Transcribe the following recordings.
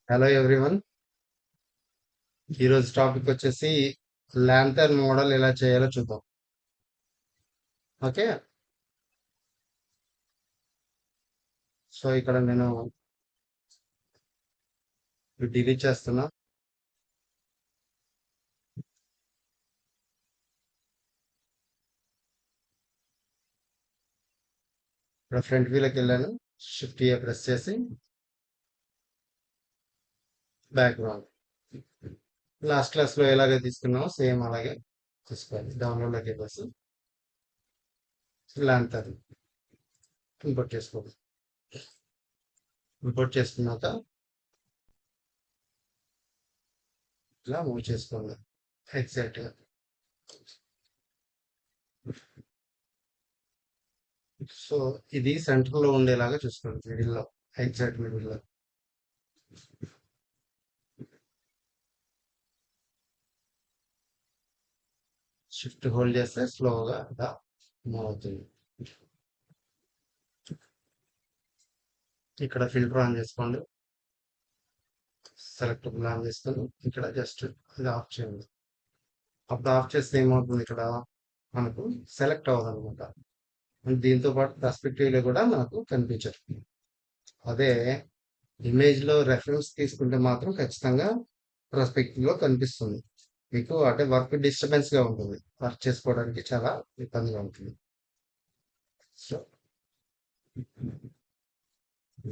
Hello everyone. ఈరోజు topic వచ్చేసి lantern model ఎలా చేయాలో చూద్దాం. ఓకే. సో ఇక్కడ నేను డిలీట్ చేస్తున్నా. ఇక్కడ ఫ్రంట్ వ్యూలోకి వెళ్ళాను. షిఫ్ట్ ఏ ప్రెస్ చేసి బ్యాక్గ్రౌండ్ లాస్ట్ క్లాస్ లో ఎలాగే తీసుకున్నామో సేమ్ అలాగే తీసుకోవాలి. డౌన్లోడ్లోకి వెళ్ళేసి ల్యాంతర్ ఇంపోర్ట్ చేసుకోవాలి. ఇంపోర్ట్ చేసుకున్నాక ఇలా మూవ్ చేసుకోవాలి ఎగ్జాక్ట్ గా. సో ఇది సెంటర్ లో ఉండేలాగా చూసుకోండి, మిడిల్ లో, ఎగ్జాక్ట్ మిడిల్ లో. షిఫ్ట్ హోల్డ్ చేస్తే స్లోగా ఇలా మూవ్ అవుతుంది. ఇక్కడ ఫిల్టర్ ఆన్ చేసుకోండి. సెలెక్టబుల్ ఆన్ చేసుకొని ఇక్కడ జస్ట్ ఇది ఆఫ్ చేయండి. అప్పుడు ఆఫ్ చేస్తే ఏమవుతుంది, ఇక్కడ మనకు సెలెక్ట్ అవ్వదు అనమాట. దీంతో పాటు పర్స్పెక్టివ్ లో కూడా మనకు కనిపించదు. అదే ఇమేజ్ లో రెఫరెన్స్ తీసుకుంటే మాత్రం ఖచ్చితంగా పర్స్పెక్టివ్ లో కనిపిస్తుంది. మీకు అంటే వర్క్ డిస్టర్బెన్స్ గా ఉంటుంది, వర్క్ చేసుకోవడానికి చాలా ఇబ్బందిగా ఉంటుంది. సో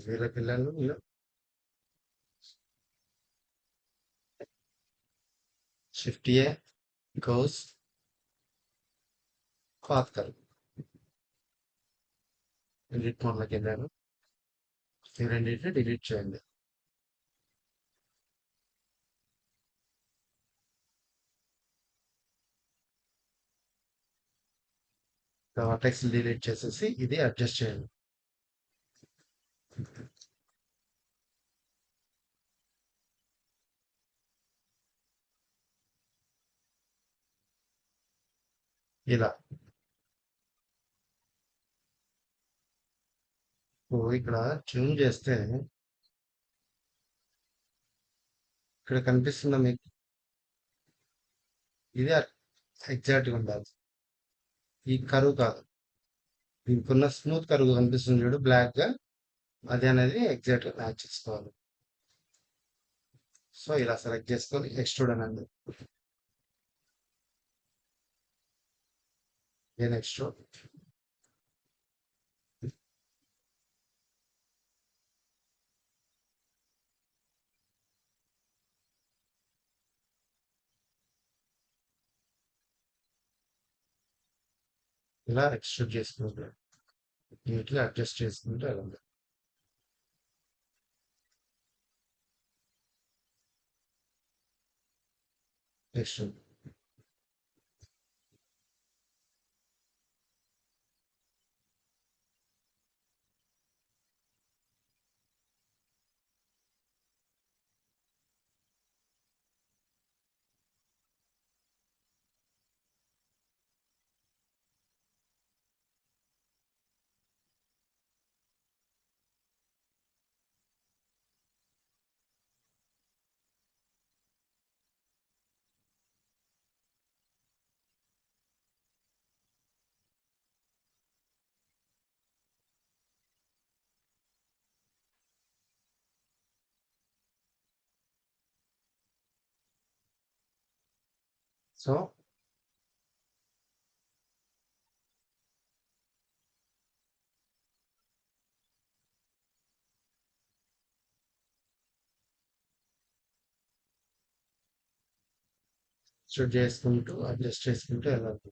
వీళ్ళ పిల్లలు షిఫ్ట్ ఏ గోస్ పాత్ కర్ ఎడిట్ మోడ్లోకి వెళ్ళాను. ఈ రెండింటిని డిలీట్ చేయండి. టెక్స్ట్ డిలీట్ చేసేసి ఇది అడ్జస్ట్ చేయండి. ఇలా ఇక్కడ ట్యూన్ చేస్తే ఇక్కడ కనిపిస్తుందా మీకు? ఇది ఎగ్జాక్ట్ గా ఉండాలి, ఈ కరువు కాదు. మీకున్న స్మూత్ కరువు కనిపిస్తుంది చూడు, బ్లాక్ గా, అది అనేది ఎగ్జాక్ట్ గా మ్యాచ్ చేసుకోవాలి. సో ఇలా సెలెక్ట్ చేసుకొని ఎక్స్ట్రూడ్ అనండి. నేను ఎక్స్ట్రూడ్ ఇలా ఎక్స్ట్రూడ్ చేసుకుంటే నీట్గా అడ్జస్ట్ చేసుకుంటే వెళ్ళండి. ఎక్స్ట్రూడ్ సో ఎక్స్ట్రూడ్ చేసుకుంటూ అడ్జస్ట్ చేసుకుంటూ వెళ్ళండి.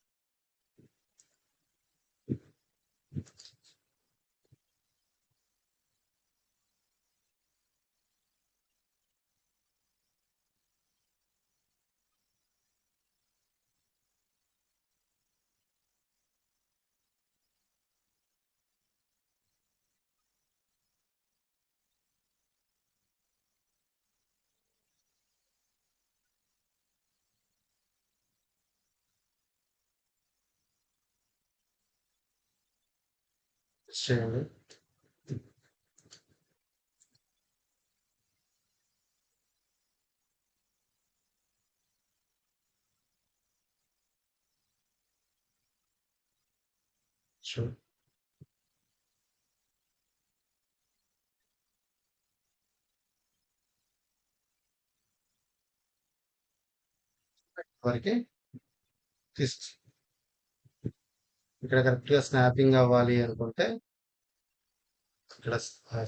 చేయండి. షూర్. వరకే తీసు ఇక్కడ కరెక్ట్ గా స్నాపింగ్ అవ్వాలి అనుకుంటే ఇక్కడ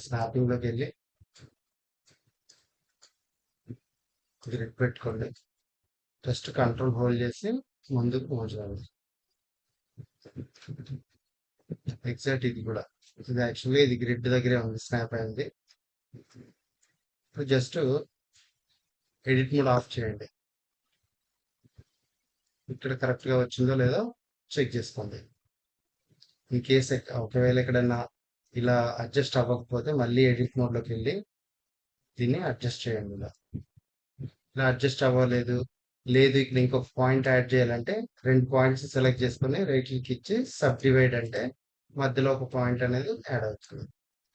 స్నాపింగ్ లోకి వెళ్ళి గ్రిడ్ పెట్టుకోండి. జస్ట్ కంట్రోల్ హోల్డ్ చేసి ముందుకు మూవ్ చేయాలి. ఎగ్జాక్ట్ ఇది కూడా, ఇది యాక్చువల్గా ఇది గ్రిడ్ దగ్గరే ఉంది, స్నాప్ అయింది. ఇప్పుడు జస్ట్ ఎడిట్ మోడ్ ఆఫ్ చేయండి. ఇక్కడ కరెక్ట్ గా వచ్చిందో లేదో చెక్ చేసుకోండి. ఇన్ కేస్ ఒకవేళ ఎక్కడన్నా ఇలా అడ్జస్ట్ అవ్వకపోతే మళ్ళీ ఎడిట్ మోడ్ లోకి వెళ్ళి దీన్ని అడ్జస్ట్ చేయండి. ఇలా అడ్జస్ట్ అవ్వలేదు, లేదు ఇక్కడ ఇంకొక పాయింట్ యాడ్ చేయాలంటే 2 పాయింట్స్ సెలెక్ట్ చేసుకుని రైట్ క్లిక్ ఇచ్చి సబ్ డివైడ్ అంటే మధ్యలో ఒక పాయింట్ అనేది యాడ్ అవుతుంది.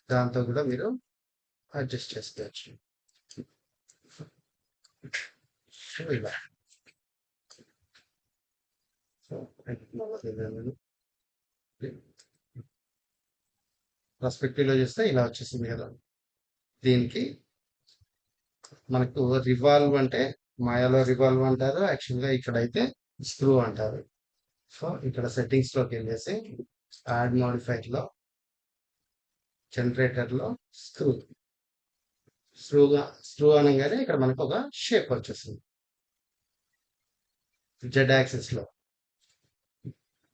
దాంతో కూడా మీరు అడ్జస్ట్ చేసుకోవచ్చు. సో ఇలా పర్స్పెక్టివ్ లో చూస్తే ఇలా వచ్చేసింది కదా. దీనికి మనకు రివాల్వ్ అంటే మాయాలో రివాల్వ్ అంటారు, యాక్చువల్గా ఇక్కడైతే స్క్రూ అంటారు. సో ఇక్కడ సెట్టింగ్స్ లోకి వెళ్ళేసి యాడ్ మోడిఫైర్ లో జనరేటర్ లో స్క్రూ స్క్రూ అనగానే ఇక్కడ మనకు ఒక షేప్ వచ్చేసింది. జెడ్ యాక్సిస్ లో,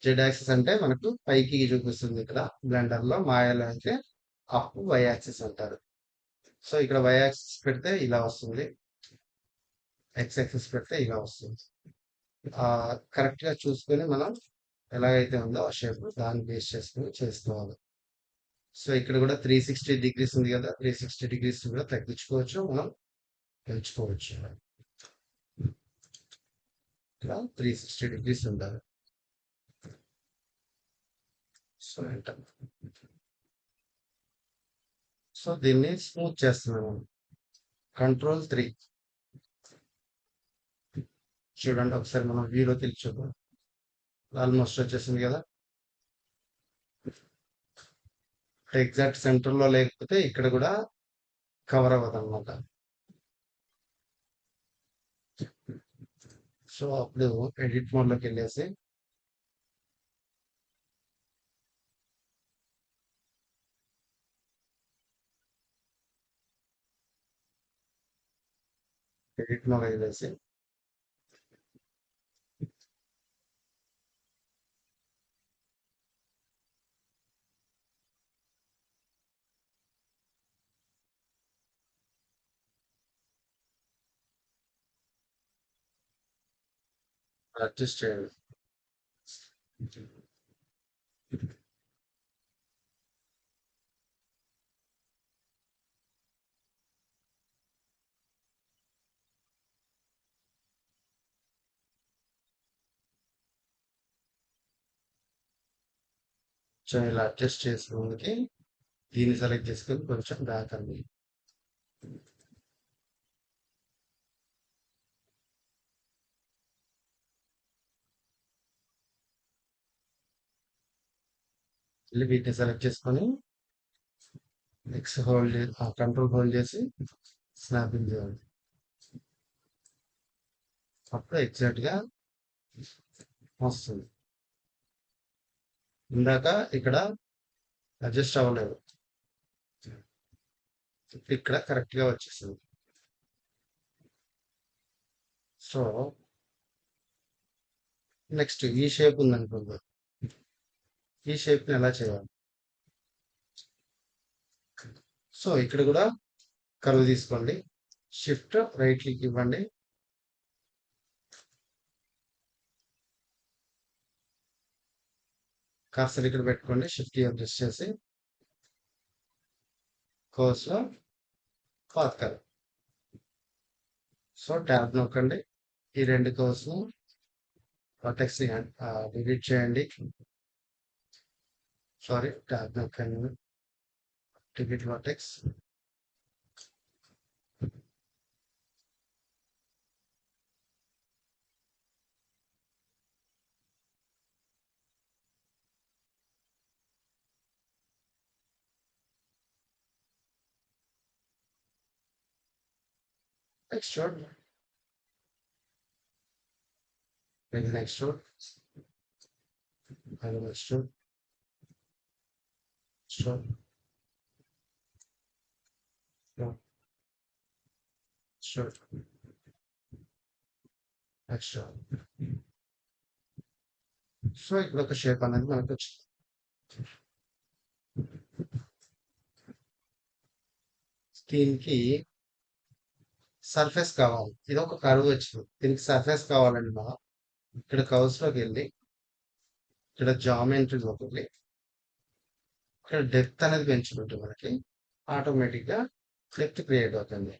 జెడ్ యాక్సిస్ అంటే మనకు పైకి చూపిస్తుంది. ఇక్కడ బ్లెండర్ లో, మాయాలో అయితే అప్ వై యాక్సిస్ అంటారు. సో ఇక్కడ వై యాక్సిస్ పెడితే ఇలా వస్తుంది, ఎక్స్ యాక్సిస్ పెడితే ఇలా వస్తుంది. కరెక్ట్ గా చూసుకొని మనం ఎలాగైతే ఉందో ఆ షేప్ దాన్ని బేస్ చేసుకుని చేసుకోవాలి. సో ఇక్కడ కూడా 360 డిగ్రీస్ ఉంది కదా, 360 డిగ్రీస్ కూడా తగ్గించుకోవచ్చు, మనం పెంచుకోవచ్చు. ఇక్కడ 360 డిగ్రీస్ ఉండాలి. So enter. సో దీన్ని స్మూత్ చేస్తున్నాను. Ctrl+3 చూడండి ఒకసారి మనం వ్యూలోకి వెళ్ళి చూద్దాం. ఆల్మోస్ట్ వచ్చేసింది కదా. ఎగ్జాక్ట్ సెంటర్ లో లేకపోతే ఇక్కడ కూడా కవర్ అవ్వదు అనమాట. సో అప్పుడు ఎడిట్ మోడ్ లోకి వెళ్ళేసి ఎడిట్ మోడ్ వెళ్ళేసి అడ్జస్ట్ చేయాలి. సో ఇలా అడ్జస్ట్ చేసుకున్నందుకు దీన్ని సెలెక్ట్ చేసుకొని కొంచెం బ్యాక్ అండి. మళ్ళీ వీటిని సెలెక్ట్ చేసుకొని ఎక్స్ హోల్డ్ కంట్రోల్ హోల్డ్ చేసి స్నాపింగ్ చేయాలి. అప్పుడు ఎగ్జాక్ట్ గా వస్తుంది. ఇందాక ఇక్కడ అడ్జస్ట్ అవ్వలేదు, ఇక్కడ కరెక్ట్ గా వచ్చేసింది. సో నెక్స్ట్ ఈ షేప్ ఉందనుకుందాం. ఈ షేప్ ని ఎలా చేయాలి? సో ఇక్కడ కూడా కర్వ్ తీసుకోండి, షిఫ్ట్ రైట్ క్లిక్ ఇవ్వండి, కర్సర్ ఇక్కడ పెట్టుకోండి, షిఫ్ట్ అడ్జస్ట్ చేసి కోర్స్ లో పాత్ కర్వ్. సో ట్యాబ్ నొక్కండి, ఈ 2 కర్వ్స్ ను వర్టెక్స్ ని డిలీట్ చేయండి. సారీ, ట్యాబ్ నొక్కండి, delete vertex. extrude, again extrude, again extrude, extrude, extrude, extrude, extrude. So ఇక్కడ ఒక షేప్ అనేది మనకు వచ్చింది. దీనికి సర్ఫేస్ కావాలి. ఇది ఒక కర్వ్ వచ్చింది. దీనికి సర్ఫేస్ కావాలండి మనం ఇక్కడ కర్వ్స్ లోకి వెళ్ళి ఇక్కడ జామెట్రీలోకి వెళ్ళి ఇక్కడ డెప్త్ అనేది పెంచుకుంటే మనకి ఆటోమేటిక్ గా డెప్త్ క్రియేట్ అవుతుంది.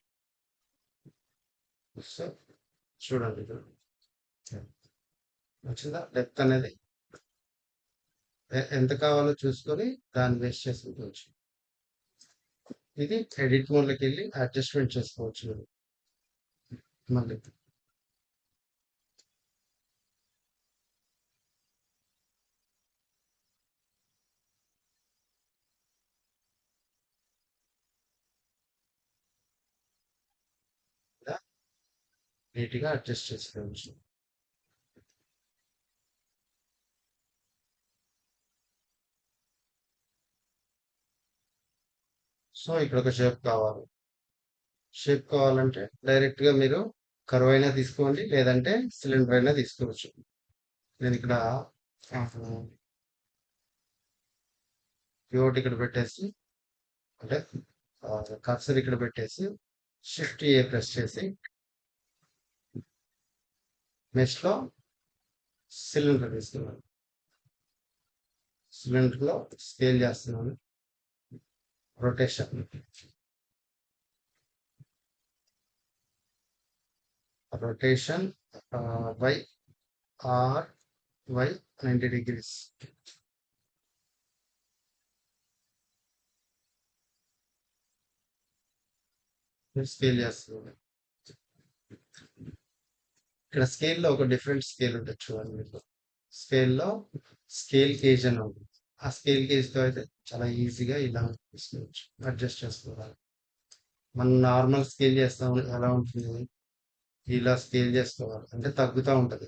సో చూడండి ఇక్కడ వచ్చిందా డెప్త్ అనేది ఎంత కావాలో చూసుకొని దాన్ని వేస్ట్ చేసుకోవచ్చు. ఇది ఎడిట్ మోడ్ లోకి వెళ్ళి అడ్జస్ట్మెంట్ చేసుకోవచ్చు మీరు. మళ్ళీ ఇలా నీట్ గా అడ్జస్ట్ చేసుకోవచ్చు. సో ఇక్కడ ఒక షేప్ కావాలంటే డైరెక్ట్ గా మీరు కర్వ్ అయినా తీసుకోండి లేదంటే సిలిండర్ అయినా తీసుకోవచ్చు. నేను ఇక్కడ పివోట్ ఇక్కడ పెట్టేసి అంటే కర్సర్ ఇక్కడ పెట్టేసి షిఫ్ట్ ఏ ప్రెస్ చేసి మెష్ లో సిలిండర్ తీసుకున్నాను. సిలిండర్ లో స్కేల్ చేస్తున్నాను. Rotation by R Y 90 degrees. Scale చేస్తున్నాను. ఇక్కడ స్కేల్లో ఒక డిఫరెంట్ స్కేల్ ఉంటుంది చూడండి మీకు. స్కేల్లో స్కేల్ కేజ్ అని ఉంటుంది. ఆ స్కేల్ కేజ్ తో అయితే చాలా ఈజీగా ఇలా తీసుకోవచ్చు, అడ్జస్ట్ చేసుకోవాలి. మనం నార్మల్ స్కేల్ చేస్తాం ఎలా ఉంటుంది, ఇలా స్కేల్ చేసుకోవాలి అంటే తగ్గుతూ ఉంటది.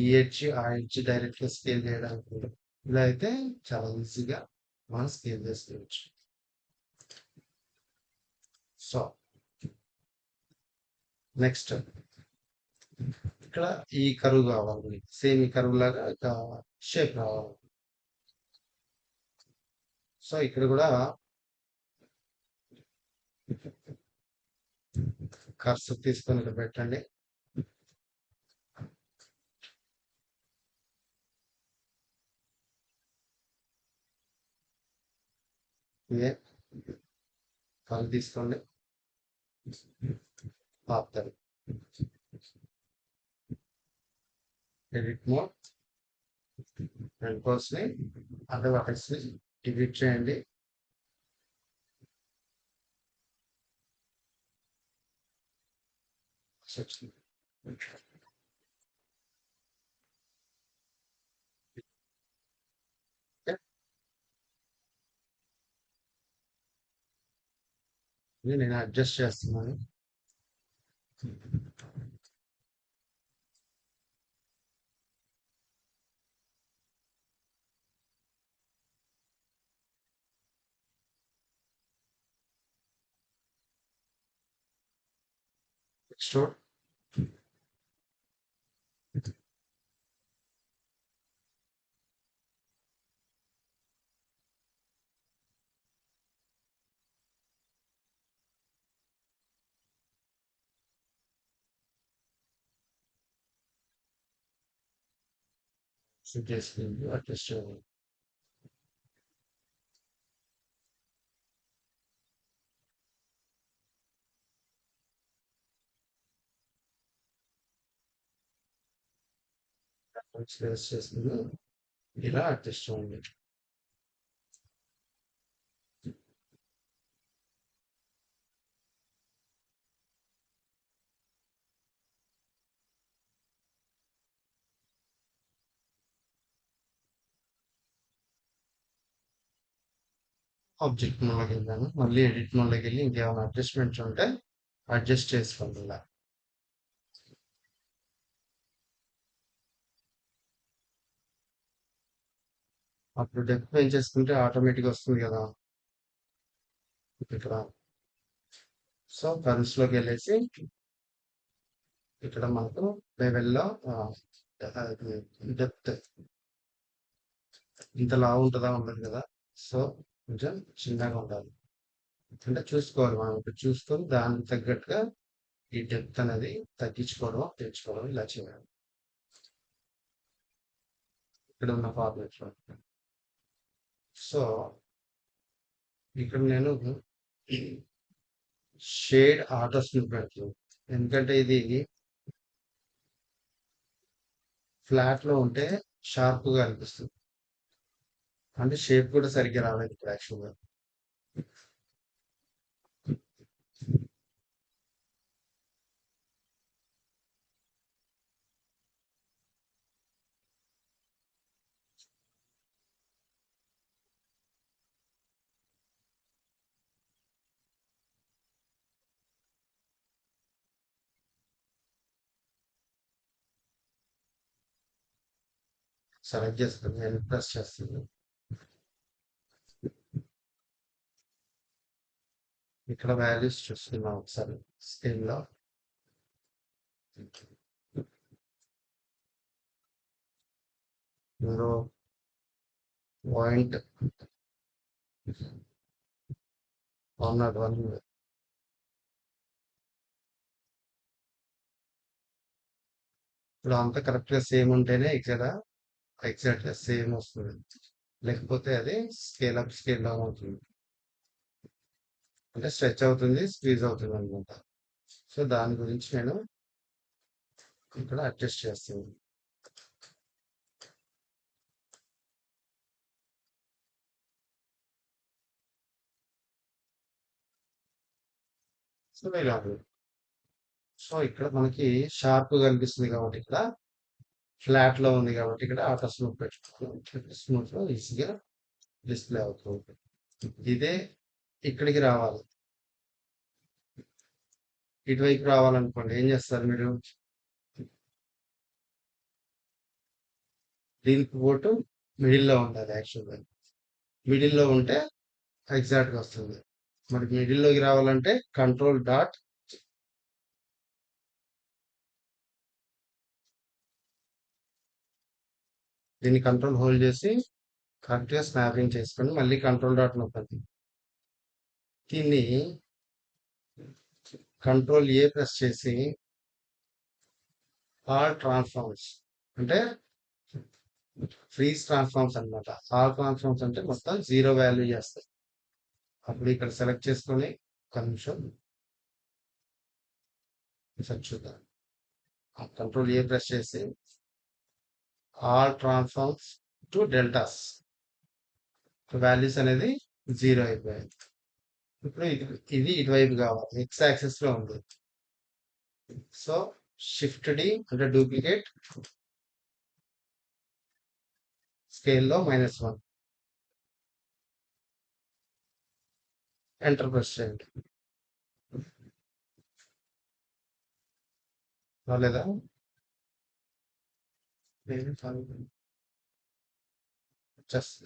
ఈ ఎడ్జ్ ఆ ఎడ్జ్ డైరెక్ట్ గా స్కేల్ చేయడానికి ఉండదు. ఇలా అయితే చాలా ఈజీగా మనం స్కేల్ చేసుకోవచ్చు. సో నెక్స్ట్ ఇక్కడ ఈ కరువు కావాలి, సేమ్ ఈ కరువు లాగా షేప్ రావాలి. సో ఇక్కడ కూడా కర్సర్ తీసుకొని ఇక్కడ పెట్టండి. ఇదే కళ్ళు తీసుకోండి, ఆపుతారు. ఎడిట్ మోడ్ రెండు కోర్స్ని అడ్డ వాటర్స్ని డిలీట్ చేయండి. నేను అడ్జస్ట్ చేస్తున్నాను. ఎక్స్ట్రోడ్ చేసుకుంటూ అడ్జస్ట్ చేయాలి. ప్రెస్ చేసుకుంటూ ఇలా అడ్జస్ట్ చేయండి. ఆబ్జెక్ట్ మోడ్లోకి వెళ్ళాను, మళ్ళీ ఎడిట్ మోడ్లోకి వెళ్ళి ఇంకేమైనా అడ్జస్ట్మెంట్స్ ఉంటే అడ్జస్ట్ చేసుకోండి ఇలా. అప్పుడు డెప్త్ పెంచేసుకుంటే ఆటోమేటిక్ వస్తుంది కదా ఇక్కడ. సో కర్వ్స్ లోకి వెళ్ళేసి ఇక్కడ మనకు లెవెల్లో డెప్త్ ఇంత లావు ఉంటుందా ఉండదు కదా. సో కొంచెం చిన్నగా ఉండాలి. అంటే చూసుకోవాలి మనం ఇప్పుడు చూసుకొని దానికి తగ్గట్టుగా ఈ డెప్త్ అనేది తగ్గించుకోవడం తెచ్చుకోవడం ఇలా చేయాలి. ఇక్కడ ఉన్న ఫార్మేట్ లో. సో ఇక్కడ నేను షేడ్ ఆటోస్ పెడుతున్నాను ఎందుకంటే ఇది ఫ్లాట్ లో ఉంటే షార్ప్ గా అనిపిస్తుంది. అంటే షేప్ కూడా సరిగ్గా రాలేదు ఇక్కడ యాక్చువల్గా. సెలెక్ట్ చేస్తాను నేను ప్రెస్ చేస్తాను. ఇక్కడ వాల్యూస్ చూస్తున్నాం ఒకసారి స్క్రీన్ లో. ఇందులో పాయింట్ 101 ఇప్పుడు అంతా కరెక్ట్ గా సేమ్ ఉంటేనే ఎగ్జాక్ట్ గా సేమ్ వస్తుంది. లేకపోతే అది స్కేల్ అప్ స్కేల్ డౌన్ అవుతుంది. అంటే స్ట్రెచ్ అవుతుంది స్క్వీజ్ అవుతుంది అనమాట. సో దాని గురించి నేను ఇక్కడ అడ్జస్ట్ చేస్తాను. సో ఇలా ఉంది. సో ఇక్కడ మనకి షార్ప్ గా కనిపిస్తుంది కాబట్టి ఇక్కడ ఫ్లాట్ లో ఉంది కాబట్టి ఇక్కడ ఆటో స్మూత్ పెట్టుకోవాలి. స్మూత్ లో ఈజీగా డిస్ప్లే అవుతుంది. ఇదే ఇక్కడికి రావాలి. ఇటువైపు రావాలనుకోండి ఏం చేస్తారు మీరు? దీనికి పోటు మిడిల్లో ఉండాలి యాక్చువల్గా. మిడిల్లో ఉంటే ఎగ్జాక్ట్ గా వస్తుంది. మరి మిడిల్లోకి రావాలంటే కంట్రోల్ డాట్ దీన్ని కంట్రోల్ హోల్డ్ చేసి కరెక్ట్ గా స్నాపింగ్ చేసుకొని మళ్ళీ కంట్రోల్ డాట్ నొక్కండి. దీన్ని కంట్రోల్ ఏ ప్రెస్ చేసి ఆల్ ట్రాన్స్ఫార్మ్స్ అంటే ఫ్రీజ్ ట్రాన్స్ఫార్మ్స్ అన్నమాట. ఆల్ ట్రాన్స్ఫార్మ్స్ అంటే మొత్తం 0 వాల్యూ చేస్తాయి. అప్పుడు ఇక్కడ సెలెక్ట్ చేసుకొని ఒక నిమిషం చూద్దాం. కంట్రోల్ ఏ ప్రెస్ చేసి all transforms to deltas values అనేది 0 అయిపోయింది. ఇప్పుడు ఇది ఇటువైపు కావాలి, ఎక్స్ యాక్సిస్ లో ఉంది. సో షిఫ్ట్ డి అంటే డూప్లికేట్ స్కేల్లో -1 ఎంటర్ ప్రెస్ చేయండి. రాలేదా? జస్ట్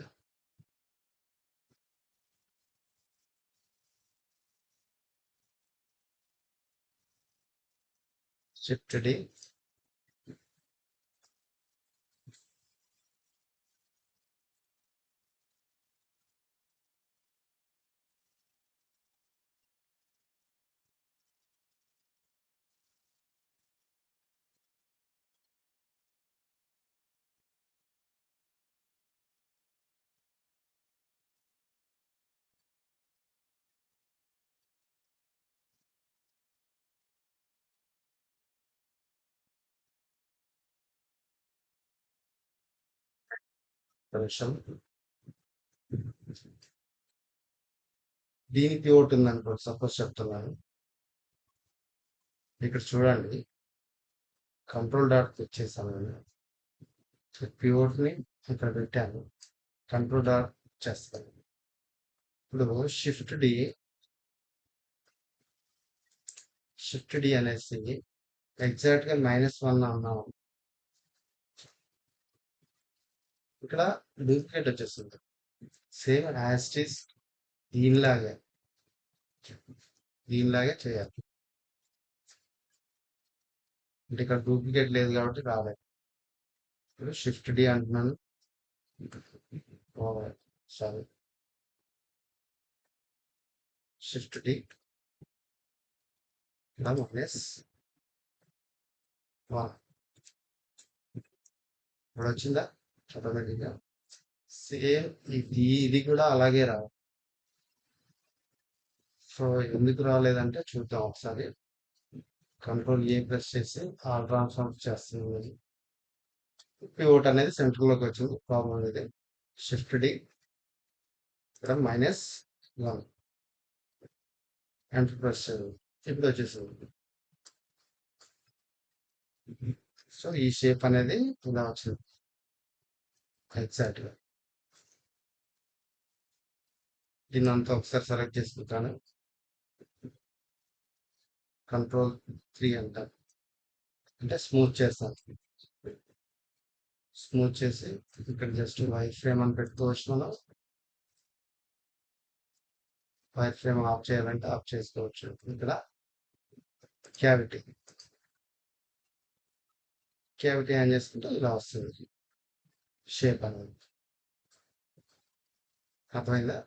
షిఫ్ట్ డి నిమిషం. దీనికి ఒకటి ఉందనుకో సపోజ్ చెప్తున్నాను. ఇక్కడ చూడండి కంట్రోల్ డాట్ తెచ్చేసాను నేను. పివోట్ ని ఇక్కడ పెట్టాను. కంట్రోల్ డాట్ చేస్తాను. ఇప్పుడు షిఫ్ట్ డి షిఫ్ట్ డి అనేసి ఎగ్జాక్ట్గా -1 అన్నాం. ఇక్కడ డూప్లికేట్ వచ్చేస్తుంది. సేమ్ యాస్టీస్ దీనిలాగే చేయాలి. అంటే ఇక్కడ డూప్లికేట్ లేదు కాబట్టి రాలేదు. ఇప్పుడు షిఫ్ట్ డి అంటున్నాను. సారీ, షిఫ్ట్ డి ఇలా -1 ఇప్పుడు వచ్చిందా ఆటోమేటిక్గా. సేమ్ ఇది కూడా అలాగే రావాలి. సో ఎందుకు రాలేదంటే చూద్దాం ఒకసారి. కంట్రోల్ ఏ ప్రెస్ చేసి ఆల్ ట్రాన్స్ఫార్మ్ చేస్తుంది. పివోట్ అనేది సెంటర్లోకి వచ్చింది. ప్రాబ్లం ఇది. షిఫ్ట్ డి ఇక్కడ -1 ఎంటర్ ప్రెస్ చేయాలి. ఇప్పుడు వచ్చేసింది. సో ఈ షేప్ అనేది ఇలా వచ్చింది ఎగ్జాక్ట్గా. దీన్ని అంతా ఒకసారి సెలెక్ట్ చేసుకుంటాను. కంట్రోల్ 3 అంటారు, అంటే స్మూత్ చేస్తాను. స్మూత్ చేసి ఇక్కడ జస్ట్ వైర్ ఫ్రేమ్ అని పెట్టుకోవచ్చు. మనం వైర్ ఫ్రేమ్ ఆఫ్ చేయాలంటే ఆఫ్ చేసుకోవచ్చు. ఇక్కడ క్యావిటీ ఆన్ చేసుకుంటే ఇలా వస్తుంది షేప్ అనేది. అర్థమైందా?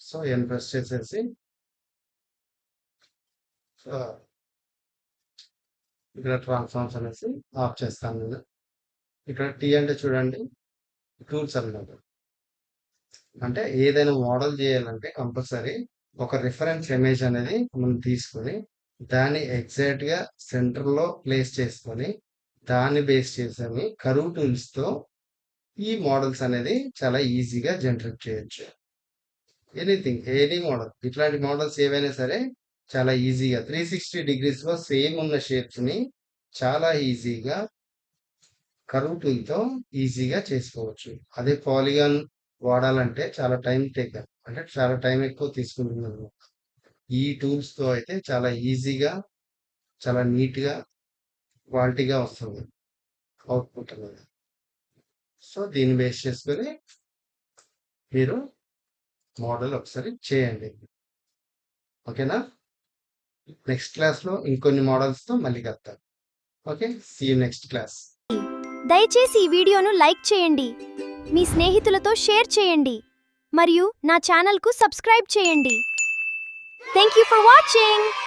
సో ఎన్ ప్రెస్ చేసేసి ఇక్కడ ట్రాన్స్ఫార్మ్స్ అనేసి ఆఫ్ చేస్తాను నేను. ఇక్కడ టీ అంటే చూడండి టూల్స్ అన్నమాట. అంటే ఏదైనా మోడల్ చేయాలంటే కంపల్సరీ ఒక రిఫరెన్స్ ఇమేజ్ అనేది మనం తీసుకొని దాన్ని ఎగ్జాక్ట్గా సెంటర్లో ప్లేస్ చేసుకొని దాన్ని బేస్ చేసి కరువు టూల్స్తో ఈ మోడల్స్ అనేది చాలా ఈజీగా జనరేట్ చేయొచ్చు. ఎనీథింగ్, ఎనీ మోడల్, ఇట్లాంటి మోడల్స్ ఏవైనా సరే చాలా ఈజీగా 360 degreesలో సేమ్ ఉన్న షేప్స్ని చాలా ఈజీగా కరువు టూల్తో ఈజీగా చేసుకోవచ్చు. అదే పాలిగాన్ వాడాలంటే చాలా టైం అంటే చాలా టైం ఎక్కువ తీసుకుంటుంది అనమాట. ఈ టూల్స్తో అయితే చాలా ఈజీగా, చాలా నీట్గా, క్వాలిటీగా వస్తుంది అవుట్పుట్ అనేది. సో దీన్ని బేస్ చేసుకొని మీరు మోడల్ ఒకసారి చేయండి. ఓకేనా? నెక్స్ట్ క్లాస్లో ఇంకొన్ని మోడల్స్తో మళ్ళీ కలుద్దాం. Okay, see you next class. దయచేసి ఈ వీడియోను లైక్ చేయండి, మీ స్నేహితులతో షేర్ చేయండి మరియు నా ఛానల్కు సబ్స్క్రైబ్ చేయండి. Thank you for watching.